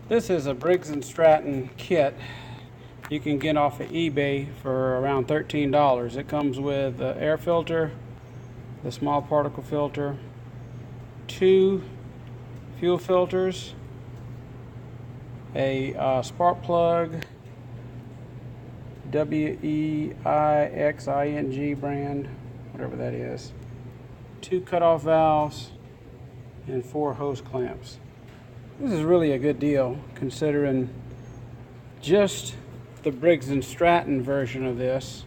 This is a Briggs and Stratton kit you can get off of eBay for around $13. It comes with the air filter, the small particle filter, 2 fuel filters, a spark plug, WEIXING brand, whatever that is, 2 cutoff valves, and 4 hose clamps. This is really a good deal considering just the Briggs and Stratton version of this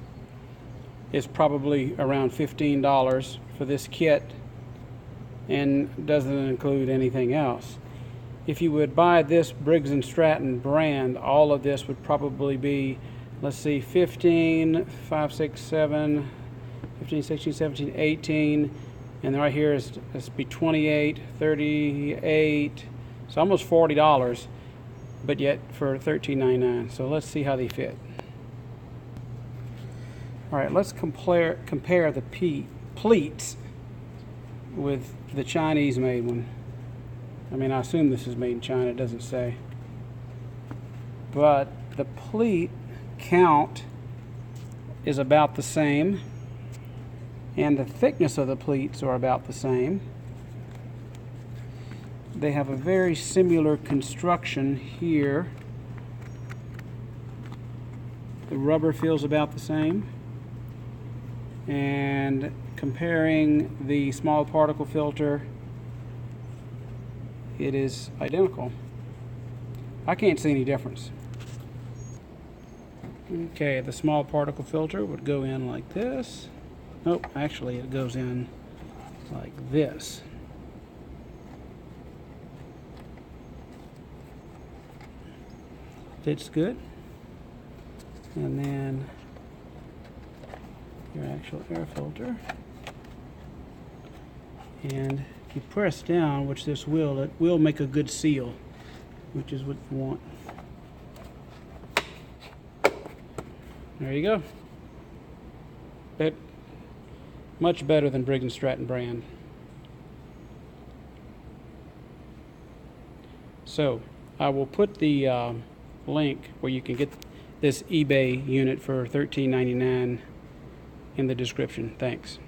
is probably around $15 for this kit and doesn't include anything else. If you would buy this Briggs and Stratton brand, all of this would probably be, let's see, 15, 5, 6, 7, 15, 16, 17, 18, and right here is be 28, 38, it's almost $40, but yet for $13.99. So let's see how they fit. All right, let's compare the pleats with the Chinese made one. I mean, I assume this is made in China, it doesn't say. But the pleat count is about the same, and the thickness of the pleats are about the same. They have a very similar construction here. The rubber feels about the same. And comparing the small particle filter, it is identical. I can't see any difference. Okay, the small particle filter would go in like this. Nope, actually it goes in like this. Fits good. And then your actual air filter. And if you press down, which this will, it will make a good seal, which is what you want. There you go. Much better than Briggs and Stratton brand. So I will put the link where you can get this eBay unit for $13.99 in the description. Thanks.